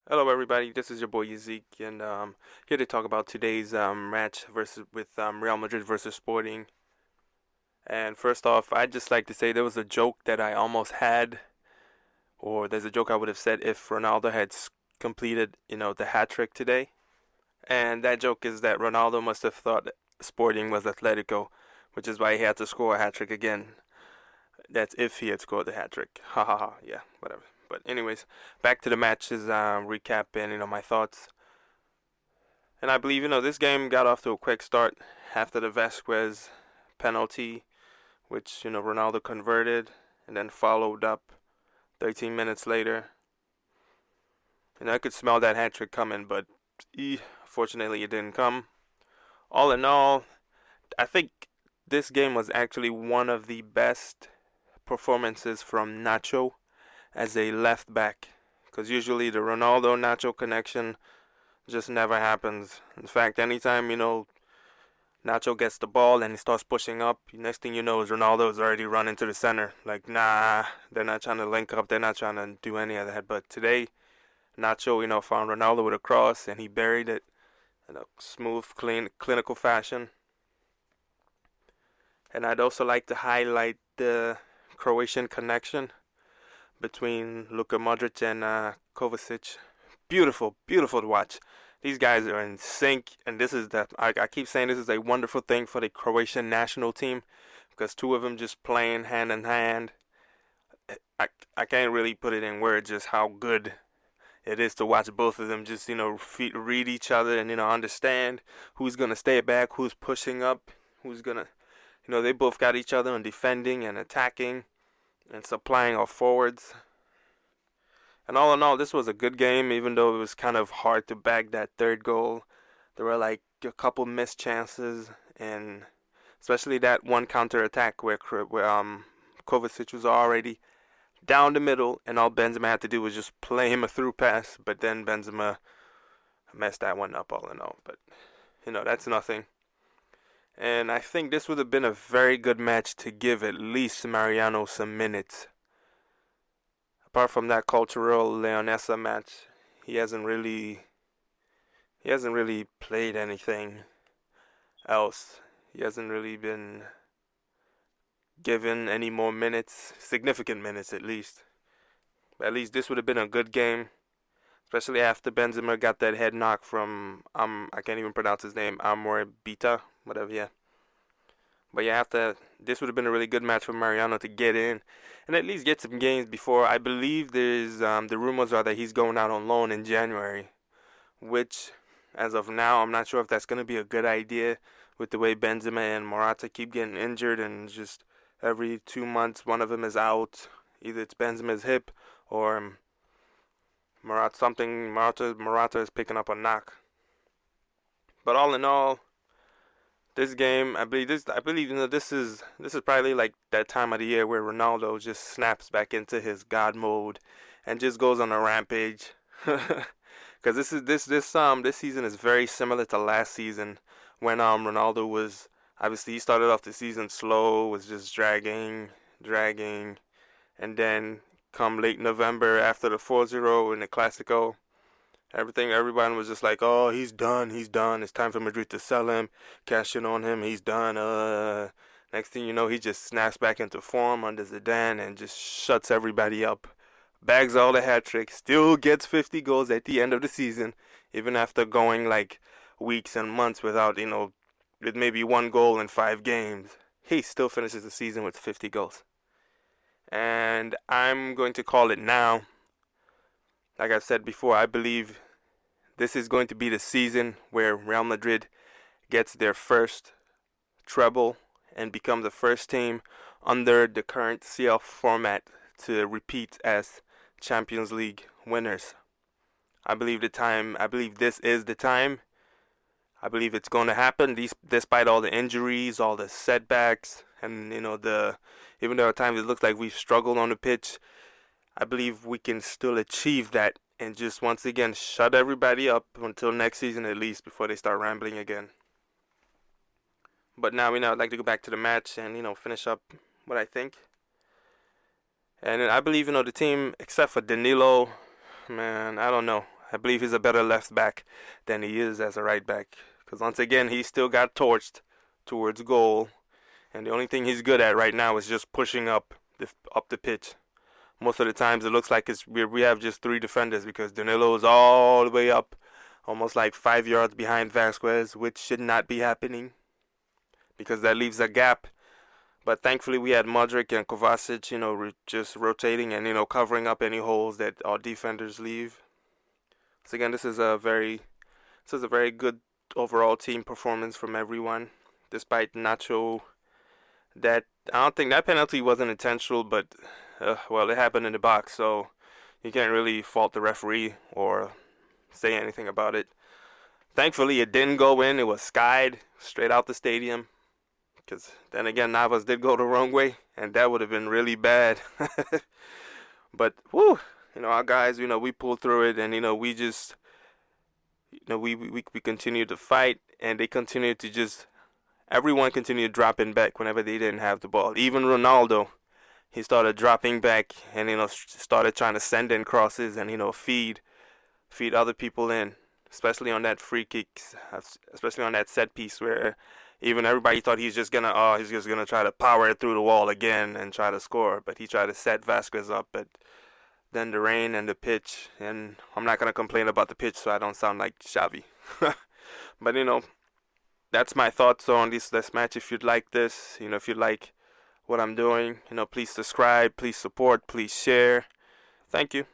Hello, everybody. This is your boy Zeke, and here to talk about today's match versus with Real Madrid versus Sporting. And first off, I'd just like to say there was a joke that I almost had, or there's a joke I would have said if Ronaldo had completed, the hat trick today. And that joke is that Ronaldo must have thought Sporting was Atletico, which is why he had to score a hat trick again. That's if he had scored the hat trick. Ha ha ha. Yeah, whatever. But anyways, back to the matches recap and my thoughts. And I believe, this game got off to a quick start after the Vasquez penalty, which, Ronaldo converted and then followed up 13 minutes later. And I could smell that hat trick coming, but fortunately it didn't come. All in all, I think this game was actually one of the best performances from Nacho as a left back. Because usually the Ronaldo Nacho connection just never happens. In fact, anytime, Nacho gets the ball and he starts pushing up, next thing you know is Ronaldo is already running to the center. Like, nah, they're not trying to link up. They're not trying to do any of that. But today, Nacho, found Ronaldo with a cross and he buried it in a smooth, clean, clinical fashion. And I'd also like to highlight the Croatian connection between Luka Modric and Kovacic. Beautiful, beautiful to watch. These guys are in sync, and this is I keep saying this is a wonderful thing for the Croatian national team because two of them just playing hand in hand. I can't really put it in words just how good it is to watch both of them just read each other and understand who's gonna stay back, who's pushing up, who's gonna they both got each other on defending and attacking and supplying our forwards. And all in all, this was a good game, even though it was kind of hard to bag that third goal. There were like a couple missed chances, and especially that one counter attack where Kovacic was already down the middle, and all Benzema had to do was just play him a through pass. But then Benzema messed that one up, all in all. But that's nothing. And I think this would have been a very good match to give at least Mariano some minutes. Apart from that cultural Leonessa match, he hasn't really played anything else. He hasn't really been given any more minutes, significant minutes at least. But at least this would have been a good game, especially after Benzema got that head knock from I can't even pronounce his name, Amor Bita, whatever, yeah. But yeah, after this would have been a really good match for Mariano to get in and at least get some games before. I believe there's the rumors are that he's going out on loan in January, which as of now I'm not sure if that's going to be a good idea with the way Benzema and Morata keep getting injured and just every 2 months one of them is out. Either it's Benzema's hip or Morata is picking up a knock. But all in all, this game, I believe this is probably like that time of the year where Ronaldo just snaps back into his god mode and just goes on a rampage. Because this season is very similar to last season when Ronaldo was obviously he started off the season slow, was just dragging, and then come late November after the 4-0 in the Clasico, everyone was just like, oh, he's done. It's time for Madrid to sell him, cash in on him. He's done. Next thing you know, he just snaps back into form under Zidane and just shuts everybody up. Bags all the hat tricks, still gets 50 goals at the end of the season, even after going like weeks and months without, with maybe one goal in 5 games. He still finishes the season with 50 goals. And I'm going to call it now. Like I said before, I believe this is going to be the season where Real Madrid gets their first treble and become the first team under the current CL format to repeat as Champions League winners. I believe this is the time. I believe it's going to happen. Despite all the injuries, all the setbacks, and even though at times it looks like we've struggled on the pitch, I believe we can still achieve that and just once again shut everybody up until next season at least before they start rambling again. But now I'd like to go back to the match and finish up what I think. And I believe the team except for Danilo, man, I don't know. I believe he's a better left back than he is as a right back. Because once again, he still got torched towards goal, and the only thing he's good at right now is just pushing up the pitch. Most of the times, it looks like we have just three defenders because Danilo is all the way up, almost like 5 yards behind Vasquez, which should not be happening because that leaves a gap. But thankfully, we had Modric and Kovacic, just rotating and covering up any holes that our defenders leave. So again, this is a very good overall team performance from everyone, despite Nacho. That I don't think that penalty wasn't intentional, but well, it happened in the box, so you can't really fault the referee or say anything about it. Thankfully, it didn't go in. It was skied straight out the stadium. Because then again, Navas did go the wrong way, and that would have been really bad. But whoo, our guys, we pulled through it, and we just, we continued to fight, and they continued to just, everyone continued dropping back whenever they didn't have the ball. Even Ronaldo, he started dropping back, and started trying to send in crosses, and feed other people in, especially on that free kicks, especially on that set piece where even everybody thought he's just gonna try to power it through the wall again and try to score, but he tried to set Vasquez up. But then the rain and the pitch, and I'm not gonna complain about the pitch so I don't sound like Xavi. But that's my thoughts on this match. If you'd like this, if you like what I'm doing, please subscribe, please support, please share. Thank you.